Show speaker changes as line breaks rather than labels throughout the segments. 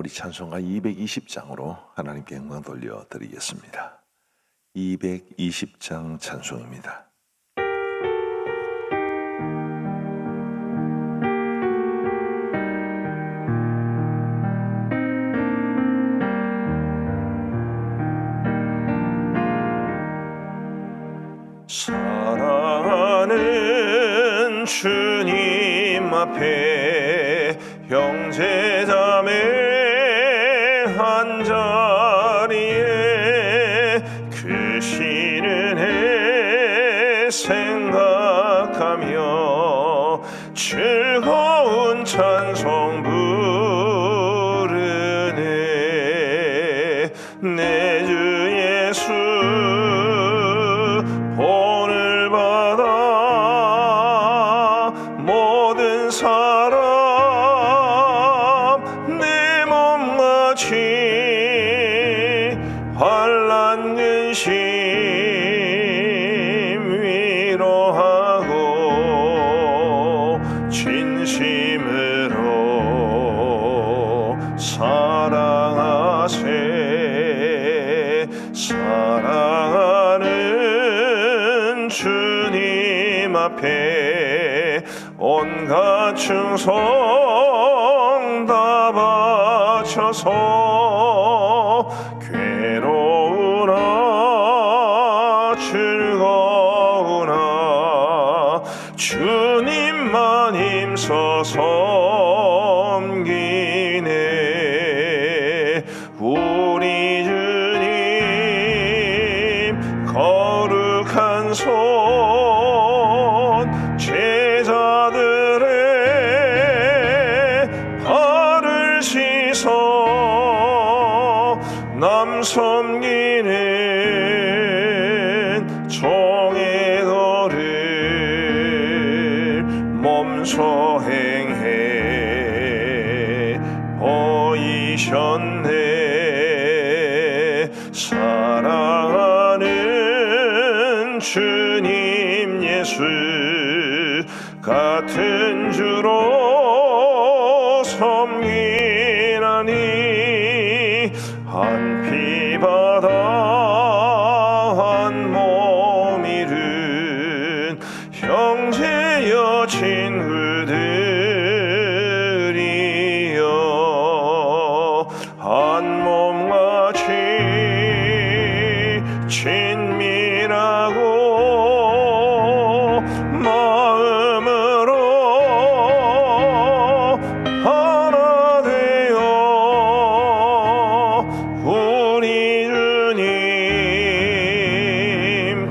우리 찬송가 220장으로 하나님께 영광 돌려드리겠습니다. 220장 찬송입니다. 사랑하는 주님 앞에 형제자매 한자리에 크시는 해 생각하며 즐거운 찬송 부르네. 내 주 예수 본을 받아 모든 사람 내 몸같이 환난 근심 위로하고 진심으로 사랑하세. 사랑하는 주님 앞에 온갖 충성 다 바쳐서 괴로우나 즐거우나 주님만 힘써 섬기네. 우리 주님 거룩한 손 제자들의 발을 씻어 남 섬기는 종의 도를 몸소 행해 보이셨네. 사랑하는 주님 예수 같은 주로 섬기나니 한 피바다 한 몸 이룬 형제여 친구들이여 한 몸같이 친밀하고 마음으로 하나 되어 우리 주님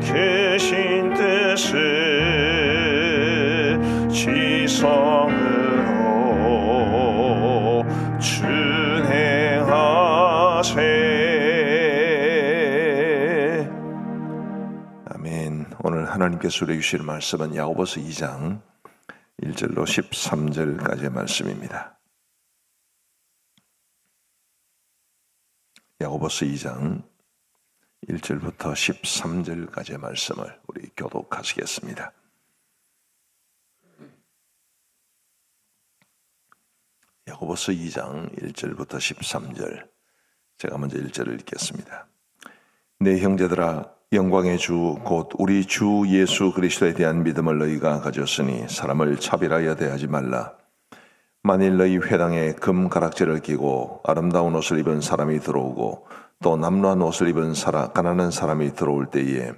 크신 뜻을 지성으로 준행하세. 아멘. 오늘 하나님께서 우리에게 주실 말씀은 야고보서 2장 1절로 13절까지의 말씀입니다. 야고보서 2장 1절부터 13절까지의 말씀을 우리 교독하시겠습니다. 야고보서 2장 1절부터 13절, 제가 먼저 1절을 읽겠습니다. 내 형제들아, 영광의 주 곧 우리 주 예수 그리스도에 대한 믿음을 너희가 가졌으니 사람을 차별하여 대하지 말라. 만일 너희 회당에 금 가락지를 끼고 아름다운 옷을 입은 사람이 들어오고 또 남루한 옷을 입은 가난한 사람이 들어올 때에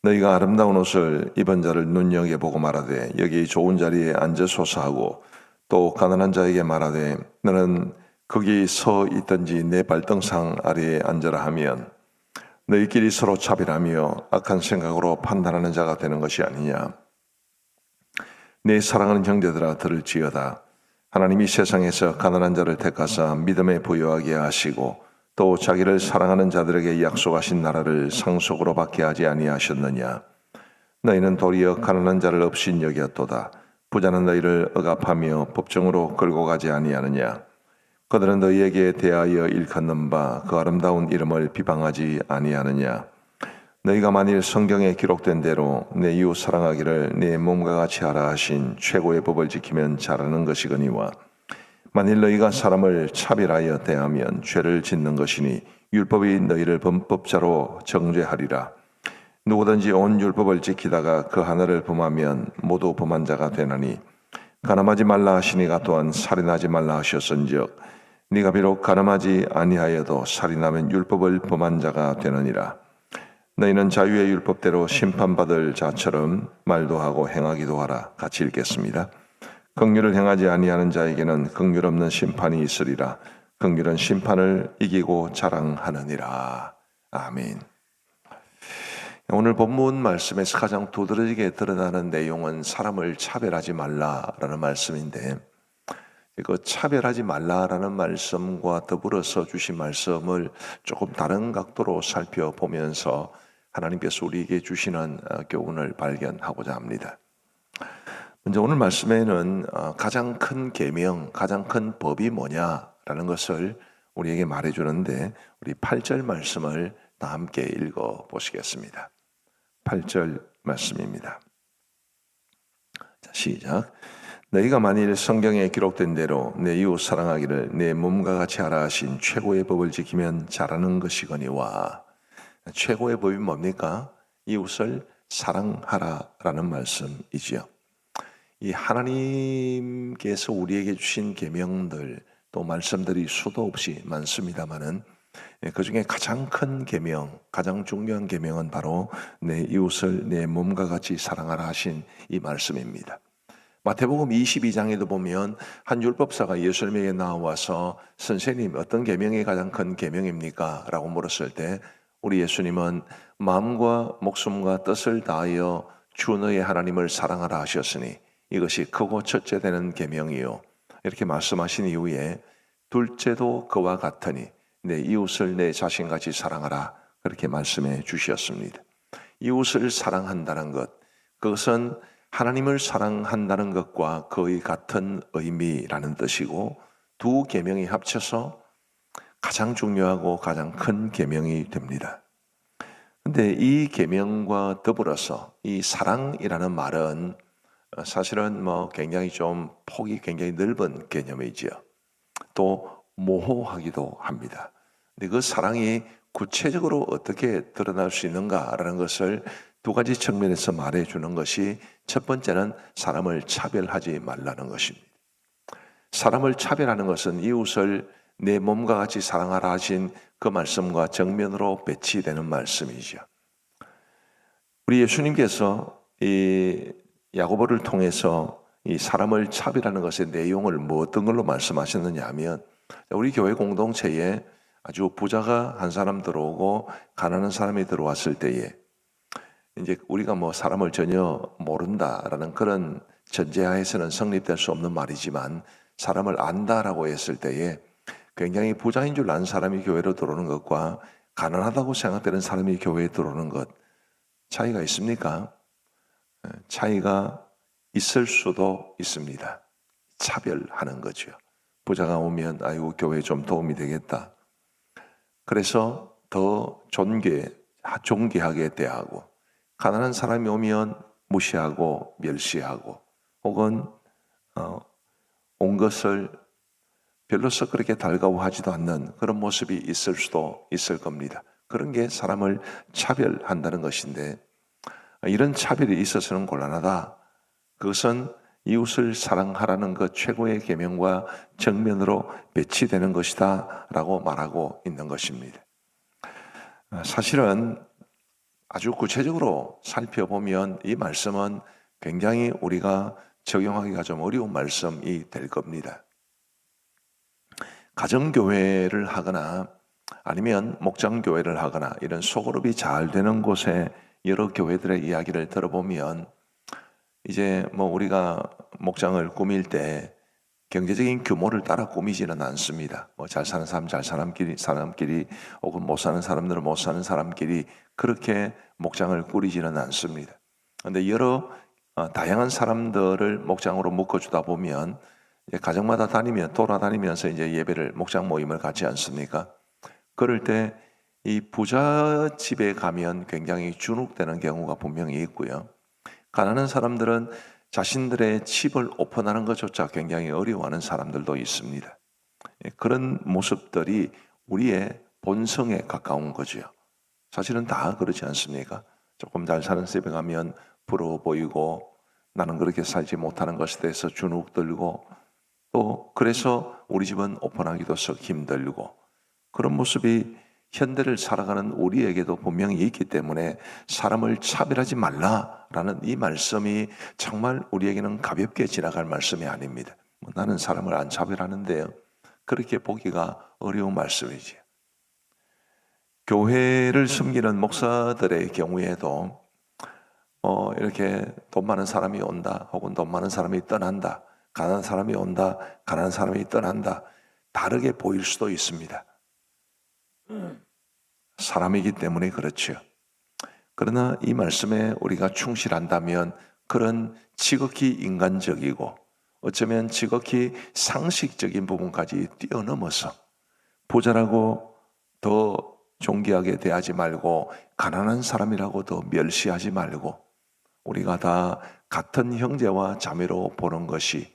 너희가 아름다운 옷을 입은 자를 눈여겨보고 말하되 여기 좋은 자리에 앉으소서 하고 또 가난한 자에게 말하되 너는 거기 서 있든지 내 발등상 아래에 앉으라 하면 너희끼리 서로 차별하며 악한 생각으로 판단하는 자가 되는 것이 아니냐. 내 사랑하는 형제들아 들을지어다. 하나님이 세상에서 가난한 자를 택하사 믿음에 부여하게 하시고 또 자기를 사랑하는 자들에게 약속하신 나라를 상속으로 받게 하지 아니하셨느냐. 너희는 도리어 가난한 자를 없인 여겼도다. 부자는 너희를 억압하며 법정으로 끌고 가지 아니하느냐. 그들은 너희에게 대하여 일컫는 바 그 아름다운 이름을 비방하지 아니하느냐. 너희가 만일 성경에 기록된 대로 내 이웃 사랑하기를 내 몸과 같이 하라 하신 최고의 법을 지키면 잘하는 것이거니와 만일 너희가 사람을 차별하여 대하면 죄를 짓는 것이니 율법이 너희를 범법자로 정죄하리라. 누구든지 온 율법을 지키다가 그 하나를 범하면 모두 범한 자가 되나니 간음하지 말라 하시니가 또한 살인하지 말라 하셨은즉 네가 비록 간음하지 아니하여도 살인하면 율법을 범한 자가 되느니라. 너희는 자유의 율법대로 심판받을 자처럼 말도 하고 행하기도 하라. 같이 읽겠습니다. 긍휼을 행하지 아니하는 자에게는 긍휼 없는 심판이 있으리라. 긍휼은 심판을 이기고 자랑하느니라. 아멘. 오늘 본문 말씀에서 가장 두드러지게 드러나는 내용은 사람을 차별하지 말라라는 말씀인데, 그 차별하지 말라라는 말씀과 더불어서 주신 말씀을 조금 다른 각도로 살펴보면서 하나님께서 우리에게 주시는 교훈을 발견하고자 합니다. 먼저 오늘 말씀에는 가장 큰 계명, 가장 큰 법이 뭐냐라는 것을 우리에게 말해주는데, 우리 8절 말씀을 다 함께 읽어보시겠습니다. 8절 말씀입니다. 자, 시작. 너희가 만일 성경에 기록된 대로 내 이웃 사랑하기를 내 몸과 같이 하라 하신 최고의 법을 지키면 잘하는 것이거니와. 최고의 법이 뭡니까? 이웃을 사랑하라라는 말씀이지요. 이 하나님께서 우리에게 주신 계명들 또 말씀들이 수도 없이 많습니다만은 그 중에 가장 큰 계명, 가장 중요한 계명은 바로 내 이웃을 내 몸과 같이 사랑하라 하신 이 말씀입니다. 마태복음 22장에도 보면 한 율법사가 예수님에게 나와서 선생님 어떤 계명이 가장 큰 계명입니까? 라고 물었을 때 우리 예수님은 마음과 목숨과 뜻을 다하여 주 너의 하나님을 사랑하라 하셨으니 이것이 크고 첫째 되는 계명이요. 이렇게 말씀하신 이후에 둘째도 그와 같으니 내 이웃을 내 자신같이 사랑하라. 그렇게 말씀해 주셨습니다. 이웃을 사랑한다는 것, 그것은 하나님을 사랑한다는 것과 거의 같은 의미라는 뜻이고 두 계명이 합쳐서 가장 중요하고 가장 큰 계명이 됩니다. 근데 이 계명과 더불어서 이 사랑이라는 말은 사실은 굉장히 좀 폭이 굉장히 넓은 개념이지요. 또 모호하기도 합니다. 근데 그 사랑이 구체적으로 어떻게 드러날 수 있는가라는 것을 두 가지 측면에서 말해주는 것이, 첫 번째는 사람을 차별하지 말라는 것입니다. 사람을 차별하는 것은 이웃을 내 몸과 같이 사랑하라 하신 그 말씀과 정면으로 배치되는 말씀이죠. 우리 예수님께서 이 야고보를 통해서 이 사람을 차별하는 것의 내용을 어떤 걸로 말씀하셨느냐 하면, 우리 교회 공동체에 아주 부자가 한 사람 들어오고 가난한 사람이 들어왔을 때에 이제 우리가 사람을 전혀 모른다라는 그런 전제하에서는 성립될 수 없는 말이지만, 사람을 안다라고 했을 때에 굉장히 부자인 줄 아는 사람이 교회로 들어오는 것과 가난하다고 생각되는 사람이 교회에 들어오는 것, 차이가 있습니까? 차이가 있을 수도 있습니다. 차별하는 거죠. 부자가 오면 아이고 교회에 좀 도움이 되겠다. 그래서 더 존귀하게 대하고, 가난한 사람이 오면 무시하고 멸시하고, 혹은 온 것을 별로서 그렇게 달가워하지도 않는 그런 모습이 있을 수도 있을 겁니다. 그런 게 사람을 차별한다는 것인데, 이런 차별이 있어서는 곤란하다. 그것은 이웃을 사랑하라는 것 최고의 계명과 정면으로 배치되는 것이다 라고 말하고 있는 것입니다. 사실은 아주 구체적으로 살펴보면 이 말씀은 굉장히 우리가 적용하기가 좀 어려운 말씀이 될 겁니다. 가정교회를 하거나 아니면 목장교회를 하거나 이런 소그룹이 잘 되는 곳에 여러 교회들의 이야기를 들어보면, 이제 우리가 목장을 꾸밀 때 경제적인 규모를 따라 꾸미지는 않습니다. 잘 사는 사람 잘 사람끼리 혹은 못 사는 사람들은 못 사는 사람끼리 그렇게 목장을 꾸리지는 않습니다. 그런데 여러 다양한 사람들을 목장으로 묶어주다 보면 이제 가정마다 돌아다니면서 이제 예배를, 목장 모임을 갖지 않습니까? 그럴 때 이 부자 집에 가면 굉장히 주눅되는 경우가 분명히 있고요. 가난한 사람들은 자신들의 집을 오픈하는 것조차 굉장히 어려워하는 사람들도 있습니다. 그런 모습들이 우리의 본성에 가까운 거죠. 사실은 다 그렇지 않습니까? 조금 잘 사는 집에 가면 부러워 보이고 나는 그렇게 살지 못하는 것에 대해서 주눅 들고 또 그래서 우리 집은 오픈하기도 썩 힘들고 그런 모습이 현대를 살아가는 우리에게도 분명히 있기 때문에 사람을 차별하지 말라라는 이 말씀이 정말 우리에게는 가볍게 지나갈 말씀이 아닙니다. 나는 사람을 안 차별하는데요. 그렇게 보기가 어려운 말씀이지요. 교회를 섬기는 목사들의 경우에도 이렇게 돈 많은 사람이 온다 혹은 돈 많은 사람이 떠난다, 가난한 사람이 온다, 가난한 사람이 떠난다, 다르게 보일 수도 있습니다. 사람이기 때문에 그렇죠. 그러나 이 말씀에 우리가 충실한다면 그런 지극히 인간적이고 어쩌면 지극히 상식적인 부분까지 뛰어넘어서 부자라고 더 존귀하게 대하지 말고 가난한 사람이라고 더 멸시하지 말고 우리가 다 같은 형제와 자매로 보는 것이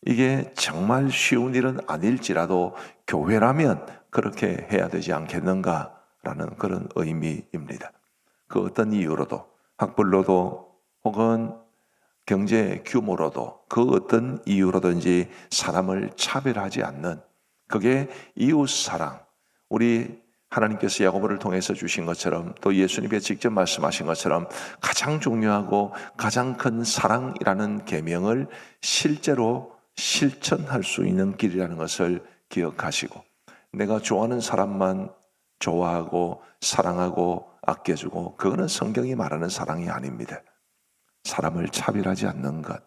이게 정말 쉬운 일은 아닐지라도 교회라면 그렇게 해야 되지 않겠는가라는 그런 의미입니다. 그 어떤 이유로도 학벌로도 혹은 경제 규모로도 그 어떤 이유로든지 사람을 차별하지 않는 그게 이웃사랑, 우리 하나님께서 야고보를 통해서 주신 것처럼 또 예수님이 직접 말씀하신 것처럼 가장 중요하고 가장 큰 사랑이라는 계명을 실제로 실천할 수 있는 길이라는 것을 기억하시고 내가 좋아하는 사람만 좋아하고 사랑하고 아껴주고 그거는 성경이 말하는 사랑이 아닙니다. 사람을 차별하지 않는 것,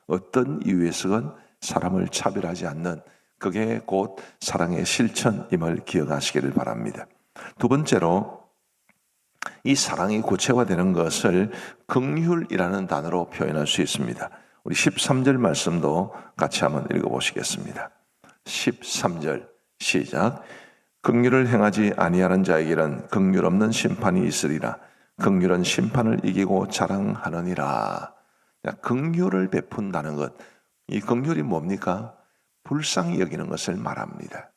어떤 이유에서건 사람을 차별하지 않는 그게 곧 사랑의 실천임을 기억하시기를 바랍니다. 두 번째로 이 사랑이 구체화되는 것을 긍휼이라는 단어로 표현할 수 있습니다. 우리 13절 말씀도 같이 한번 읽어보시겠습니다. 13절 시작. 긍휼을 행하지 아니하는 자에게는 긍휼 없는 심판이 있으리라. 긍휼은 심판을 이기고 자랑하느니라. 긍휼을 베푼다는 것, 이 긍휼이 뭡니까? 불쌍히 여기는 것을 말합니다.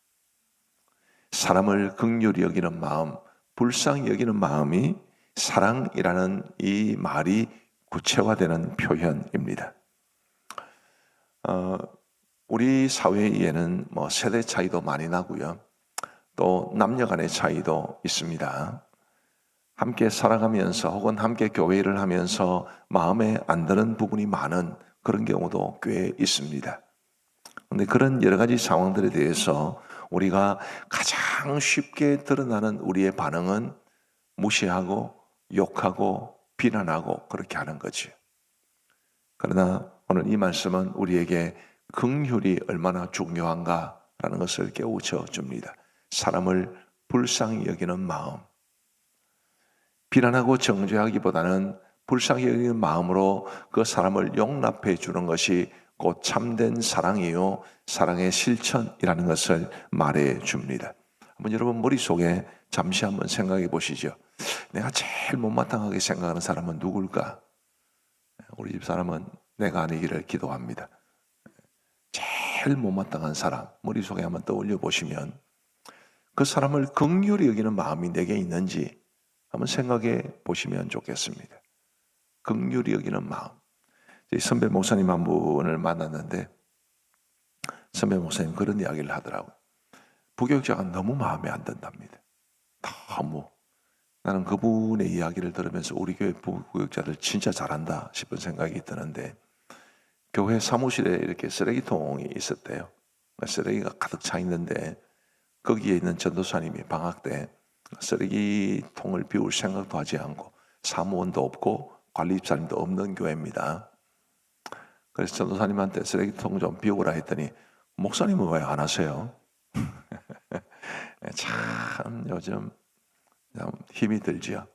사람을 긍휼히 여기는 마음, 불쌍히 여기는 마음이 사랑이라는 이 말이 구체화되는 표현입니다. 우리 사회에는 세대 차이도 많이 나고요. 또 남녀 간의 차이도 있습니다. 함께 살아가면서 혹은 함께 교회를 하면서 마음에 안 드는 부분이 많은 그런 경우도 꽤 있습니다. 그런데 그런 여러 가지 상황들에 대해서 우리가 가장 쉽게 드러나는 우리의 반응은 무시하고 욕하고 비난하고 그렇게 하는 거지. 그러나 오늘 이 말씀은 우리에게 긍휼이 얼마나 중요한가라는 것을 깨우쳐 줍니다. 사람을 불쌍히 여기는 마음, 비난하고 정죄하기보다는 불쌍히 여기는 마음으로 그 사람을 용납해 주는 것이 곧 참된 사랑이요 사랑의 실천이라는 것을 말해 줍니다. 한번 여러분 머릿속에 잠시 한번 생각해 보시죠. 내가 제일 못마땅하게 생각하는 사람은 누굴까? 우리 집 사람은 내가 아니기를 기도합니다. 제일 못마땅한 사람 머릿속에 한번 떠올려 보시면 그 사람을 긍휼히 여기는 마음이 내게 있는지 한번 생각해 보시면 좋겠습니다. 긍휼히 여기는 마음. 선배 목사님 한 분을 만났는데 선배 목사님 그런 이야기를 하더라고요. 부교육자가 너무 마음에 안 든답니다. 너무. 나는 그분의 이야기를 들으면서 우리 교회 부교육자들 진짜 잘한다 싶은 생각이 드는데 교회 사무실에 이렇게 쓰레기통이 있었대요. 쓰레기가 가득 차 있는데 거기에 있는 전도사님이 방학 때 쓰레기통을 비울 생각도 하지 않고 사무원도 없고 관리집사님도 없는 교회입니다. 그래서 전도사님한테 쓰레기통 좀 비우라 했더니 목사님은 왜 안 하세요? 참 요즘 힘이 들죠.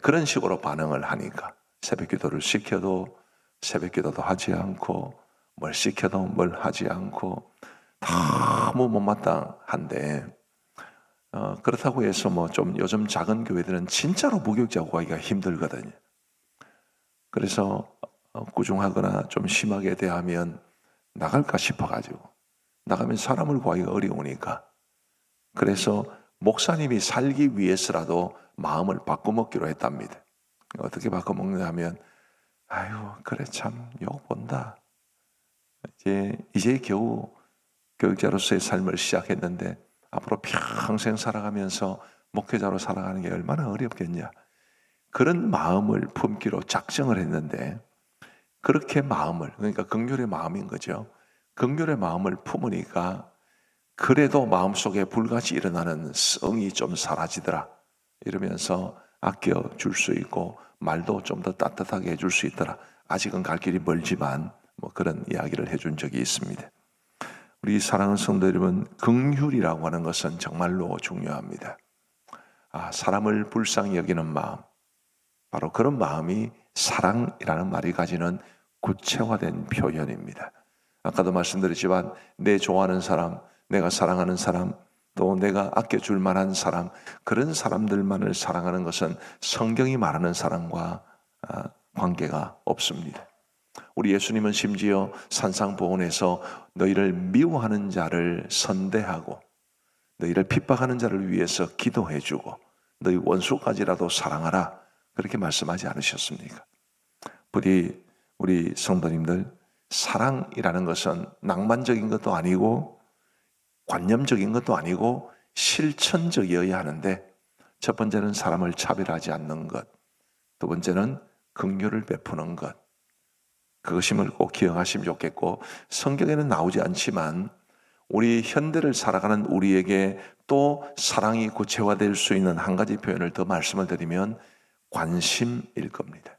그런 식으로 반응을 하니까 새벽기도를 시켜도 새벽기도도 하지 않고 뭘 시켜도 뭘 하지 않고 너무 못마땅한데 그렇다고 해서 좀 요즘 작은 교회들은 진짜로 목욕자 구하기가 힘들거든요. 그래서 꾸중하거나 좀 심하게 대하면 나갈까 싶어가지고 나가면 사람을 구하기가 어려우니까 그래서 목사님이 살기 위해서라도 마음을 바꿔먹기로 했답니다. 어떻게 바꿔먹냐 하면 아유 그래 참 욕 본다. 이제 겨우 교육자로서의 삶을 시작했는데 앞으로 평생 살아가면서 목회자로 살아가는 게 얼마나 어렵겠냐. 그런 마음을 품기로 작정을 했는데 그렇게 마음을 그러니까 긍휼의 마음인 거죠. 긍휼의 마음을 품으니까 그래도 마음속에 불같이 일어나는 성이 좀 사라지더라. 이러면서 아껴줄 수 있고 말도 좀 더 따뜻하게 해줄 수 있더라. 아직은 갈 길이 멀지만 뭐 그런 이야기를 해준 적이 있습니다. 우리 사랑하는 성도 여러분, 긍휼이라고 하는 것은 정말로 중요합니다. 사람을 불쌍히 여기는 마음, 바로 그런 마음이 사랑이라는 말이 가지는 구체화된 표현입니다. 아까도 말씀드렸지만 내 좋아하는 사람, 내가 사랑하는 사람, 또 내가 아껴줄 만한 사람, 그런 사람들만을 사랑하는 것은 성경이 말하는 사랑과 관계가 없습니다. 우리 예수님은 심지어 산상보훈에서 너희를 미워하는 자를 선대하고 너희를 핍박하는 자를 위해서 기도해주고 너희 원수까지라도 사랑하라 그렇게 말씀하지 않으셨습니까? 부디 우리 성도님들 사랑이라는 것은 낭만적인 것도 아니고 관념적인 것도 아니고 실천적이어야 하는데 첫 번째는 사람을 차별하지 않는 것, 두 번째는 긍휼을 베푸는 것, 그것임을 꼭 기억하시면 좋겠고 성경에는 나오지 않지만 우리 현대를 살아가는 우리에게 또 사랑이 구체화될 수 있는 한 가지 표현을 더 말씀을 드리면 관심일 겁니다.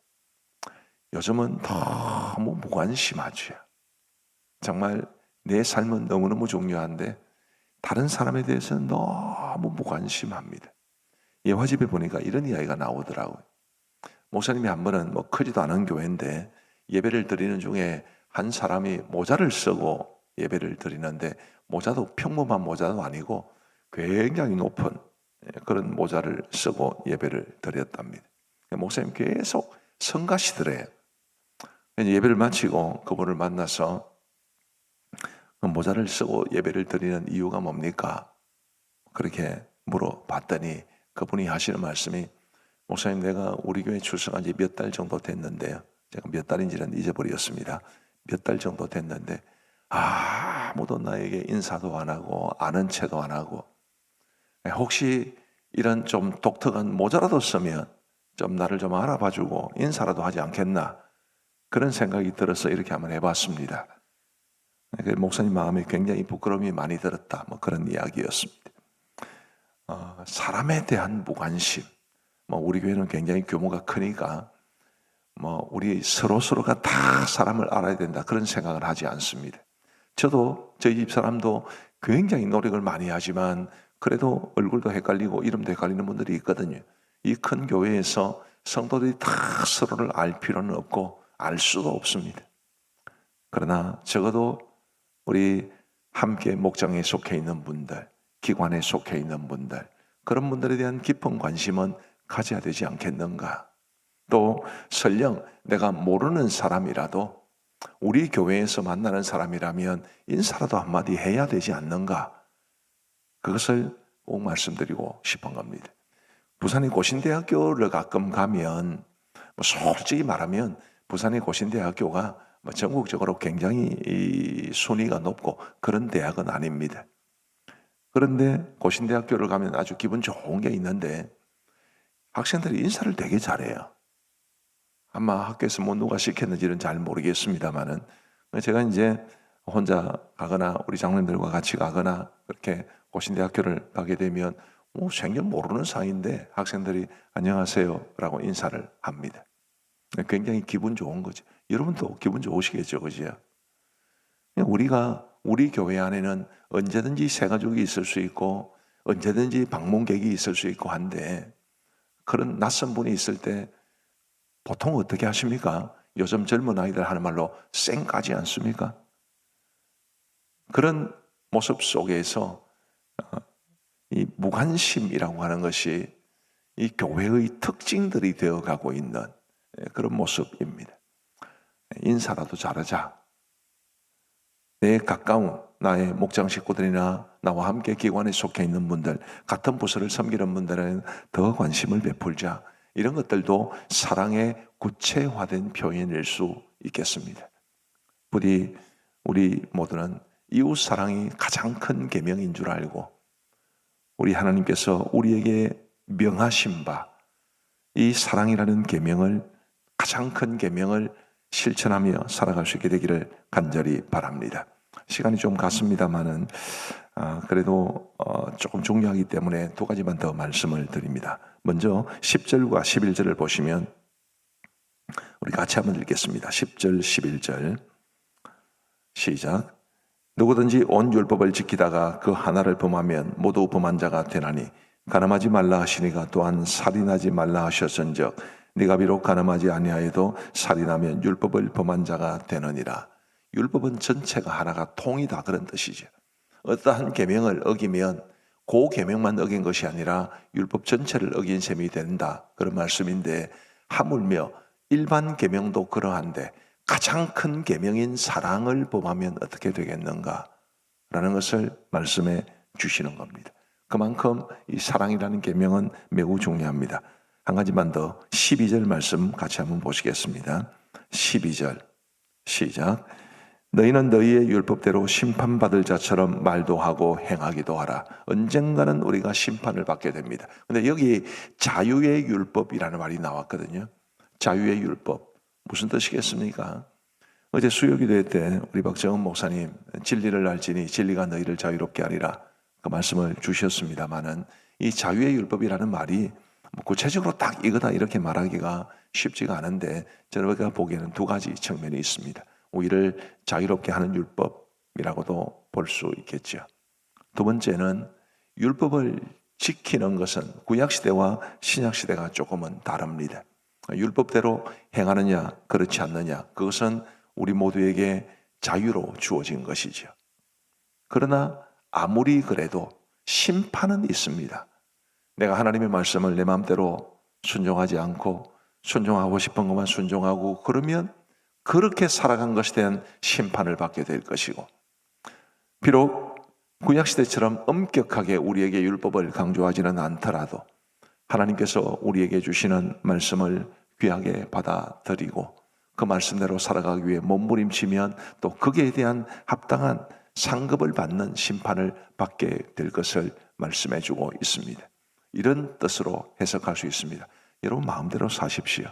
요즘은 너무 무관심하죠. 정말 내 삶은 너무너무 중요한데 다른 사람에 대해서는 너무 무관심합니다. 예화집에 보니까 이런 이야기가 나오더라고요. 목사님이 한 번은 뭐 크지도 않은 교회인데 예배를 드리는 중에 한 사람이 모자를 쓰고 예배를 드리는데 모자도 평범한 모자도 아니고 굉장히 높은 그런 모자를 쓰고 예배를 드렸답니다. 목사님 계속 성가시더래요. 예배를 마치고 그분을 만나서 그 모자를 쓰고 예배를 드리는 이유가 뭡니까? 그렇게 물어봤더니 그분이 하시는 말씀이 목사님 내가 우리 교회 출석한 지 몇 달 정도 됐는데요. 제가 몇 달인지는 잊어버렸습니다. 몇 달 정도 됐는데 아무도 나에게 인사도 안 하고 아는 체도 안 하고 혹시 이런 좀 독특한 모자라도 쓰면 좀 나를 좀 알아봐주고 인사라도 하지 않겠나 그런 생각이 들어서 이렇게 한번 해봤습니다. 목사님 마음에 굉장히 부끄러움이 많이 들었다 뭐 그런 이야기였습니다. 사람에 대한 무관심 우리 교회는 굉장히 규모가 크니까 우리 서로가 다 사람을 알아야 된다 그런 생각을 하지 않습니다. 저도 저희 집 사람도 굉장히 노력을 많이 하지만 그래도 얼굴도 헷갈리고 이름도 헷갈리는 분들이 있거든요. 이 큰 교회에서 성도들이 다 서로를 알 필요는 없고 알 수도 없습니다. 그러나 적어도 우리 함께 목장에 속해 있는 분들, 기관에 속해 있는 분들 그런 분들에 대한 깊은 관심은 가져야 되지 않겠는가. 또 설령 내가 모르는 사람이라도 우리 교회에서 만나는 사람이라면 인사라도 한마디 해야 되지 않는가. 그것을 꼭 말씀드리고 싶은 겁니다. 부산의 고신대학교를 가끔 가면 솔직히 말하면 부산의 고신대학교가 전국적으로 굉장히 순위가 높고 그런 대학은 아닙니다. 그런데 고신대학교를 가면 아주 기분 좋은 게 있는데 학생들이 인사를 되게 잘해요. 아마 학교에서 누가 시켰는지는 잘 모르겠습니다만은 제가 이제 혼자 가거나 우리 장로님들과 같이 가거나 그렇게 고신대학교를 가게 되면 생전 모르는 사이인데 학생들이 안녕하세요라고 인사를 합니다. 굉장히 기분 좋은 거죠. 여러분도 기분 좋으시겠죠, 그죠? 우리가 우리 교회 안에는 언제든지 새가족이 있을 수 있고 언제든지 방문객이 있을 수 있고 한데 그런 낯선 분이 있을 때 보통 어떻게 하십니까? 요즘 젊은 아이들 하는 말로 쌩까지 않습니까? 그런 모습 속에서 이 무관심이라고 하는 것이 이 교회의 특징들이 되어가고 있는 그런 모습입니다. 인사라도 잘하자. 내 가까운 나의 목장 식구들이나 나와 함께 기관에 속해 있는 분들, 같은 부서를 섬기는 분들은 더 관심을 베풀자. 이런 것들도 사랑의 구체화된 표현일 수 있겠습니다. 부디 우리 모두는 이웃 사랑이 가장 큰 계명인 줄 알고 우리 하나님께서 우리에게 명하신 바 이 사랑이라는 계명을, 가장 큰 계명을 실천하며 살아갈 수 있게 되기를 간절히 바랍니다. 시간이 좀 갔습니다만은 그래도 조금 중요하기 때문에 두 가지만 더 말씀을 드립니다. 먼저 10절과 11절을 보시면 우리 같이 한번 읽겠습니다. 10절 11절 시작. 누구든지 온 율법을 지키다가 그 하나를 범하면 모두 범한 자가 되나니 간음하지 말라 하시니가 또한 살인하지 말라 하셨은즉 네가 비록 간음하지 아니하여도 살인하면 율법을 범한 자가 되느니라. 율법은 전체가 하나가 통이다, 그런 뜻이죠. 어떠한 계명을 어기면 그 계명만 어긴 것이 아니라 율법 전체를 어긴 셈이 된다, 그런 말씀인데, 하물며 일반 계명도 그러한데 가장 큰 계명인 사랑을 범하면 어떻게 되겠는가 라는 것을 말씀해 주시는 겁니다. 그만큼 이 사랑이라는 계명은 매우 중요합니다. 한 가지만 더 12절 말씀 같이 한번 보시겠습니다. 12절 시작. 너희는 너희의 율법대로 심판받을 자처럼 말도 하고 행하기도 하라. 언젠가는 우리가 심판을 받게 됩니다. 근데 여기 자유의 율법이라는 말이 나왔거든요. 자유의 율법 무슨 뜻이겠습니까? 어제 수요기도회 때 우리 박정은 목사님 진리를 알지니 진리가 너희를 자유롭게 하리라 그 말씀을 주셨습니다마는 이 자유의 율법이라는 말이 구체적으로 딱 이거다 이렇게 말하기가 쉽지가 않은데 저희가 보기에는 두 가지 측면이 있습니다. 우리를 자유롭게 하는 율법이라고도 볼 수 있겠죠. 두 번째는 율법을 지키는 것은 구약시대와 신약시대가 조금은 다릅니다. 율법대로 행하느냐 그렇지 않느냐 그것은 우리 모두에게 자유로 주어진 것이죠. 그러나 아무리 그래도 심판은 있습니다. 내가 하나님의 말씀을 내 마음대로 순종하지 않고 순종하고 싶은 것만 순종하고 그러면 그렇게 살아간 것에 대한 심판을 받게 될 것이고, 비록 구약시대처럼 엄격하게 우리에게 율법을 강조하지는 않더라도 하나님께서 우리에게 주시는 말씀을 귀하게 받아들이고 그 말씀대로 살아가기 위해 몸부림치면 또 거기에 대한 합당한 상급을 받는 심판을 받게 될 것을 말씀해 주고 있습니다. 이런 뜻으로 해석할 수 있습니다. 여러분 마음대로 사십시오.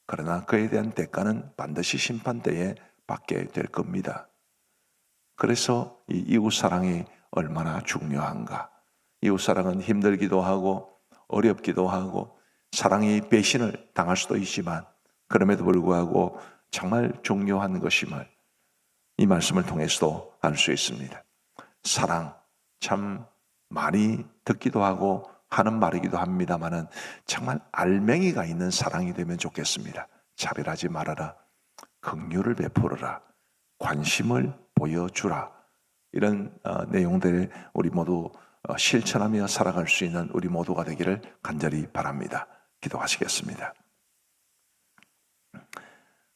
그러나 그에 대한 대가는 반드시 심판대에 받게 될 겁니다. 그래서 이 이웃사랑이 얼마나 중요한가. 이웃사랑은 힘들기도 하고 어렵기도 하고 사랑이 배신을 당할 수도 있지만 그럼에도 불구하고 정말 중요한 것임을 이 말씀을 통해서도 알 수 있습니다. 사랑 참 많이 듣기도 하고 하는 말이기도 합니다만은 정말 알맹이가 있는 사랑이 되면 좋겠습니다. 차별하지 말아라. 긍휼을 베풀어라. 관심을 보여주라. 이런 내용들을 우리 모두 실천하며 살아갈 수 있는 우리 모두가 되기를 간절히 바랍니다. 기도하시겠습니다.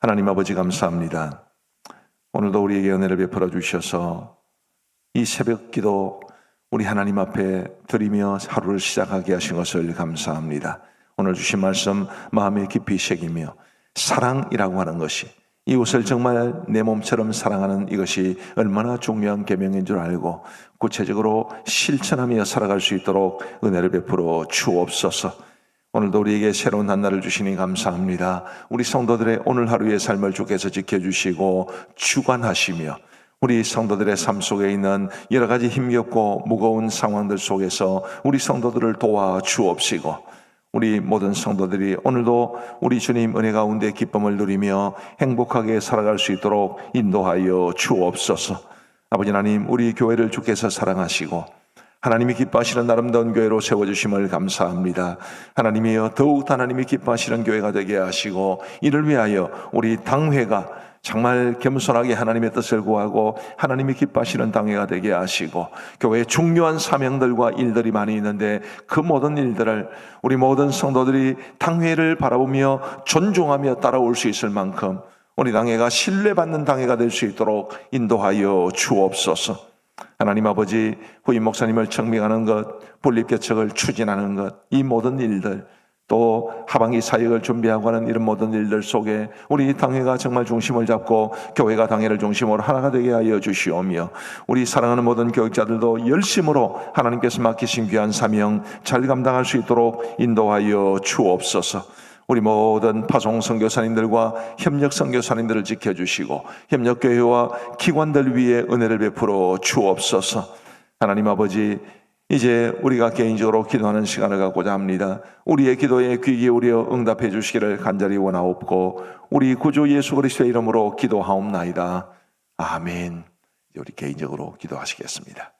하나님 아버지 감사합니다. 오늘도 우리에게 은혜를 베풀어 주셔서 이 새벽 기도 우리 하나님 앞에 드리며 하루를 시작하게 하신 것을 감사합니다. 오늘 주신 말씀 마음에 깊이 새기며 사랑이라고 하는 것이 이웃을 정말 내 몸처럼 사랑하는 이것이 얼마나 중요한 계명인 줄 알고 구체적으로 실천하며 살아갈 수 있도록 은혜를 베풀어 주옵소서. 오늘도 우리에게 새로운 한날을 주시니 감사합니다. 우리 성도들의 오늘 하루의 삶을 주께서 지켜주시고 주관하시며 우리 성도들의 삶 속에 있는 여러 가지 힘겹고 무거운 상황들 속에서 우리 성도들을 도와 주옵시고 우리 모든 성도들이 오늘도 우리 주님 은혜 가운데 기쁨을 누리며 행복하게 살아갈 수 있도록 인도하여 주옵소서. 아버지 하나님, 우리 교회를 주께서 사랑하시고 하나님이 기뻐하시는 아름다운 교회로 세워주심을 감사합니다. 하나님이여 더욱 하나님이 기뻐하시는 교회가 되게 하시고 이를 위하여 우리 당회가 정말 겸손하게 하나님의 뜻을 구하고 하나님이 기뻐하시는 당회가 되게 하시고 교회에 중요한 사명들과 일들이 많이 있는데 그 모든 일들을 우리 모든 성도들이 당회를 바라보며 존중하며 따라올 수 있을 만큼 우리 당회가 신뢰받는 당회가 될 수 있도록 인도하여 주옵소서. 하나님 아버지, 후임 목사님을 청빙하는 것, 분립개척을 추진하는 것, 이 모든 일들, 또 하반기 사역을 준비하고 하는 이런 모든 일들 속에 우리 당회가 정말 중심을 잡고 교회가 당회를 중심으로 하나가 되게 하여 주시오며, 우리 사랑하는 모든 교육자들도 열심으로 하나님께서 맡기신 귀한 사명 잘 감당할 수 있도록 인도하여 주옵소서. 우리 모든 파송 선교사님들과 협력 선교사님들을 지켜주시고 협력교회와 기관들 위에 은혜를 베풀어 주옵소서. 하나님 아버지, 이제 우리가 개인적으로 기도하는 시간을 갖고자 합니다. 우리의 기도에 귀 기울여 응답해 주시기를 간절히 원하옵고 우리 구주 예수 그리스도의 이름으로 기도하옵나이다. 아멘. 우리 개인적으로 기도하시겠습니다.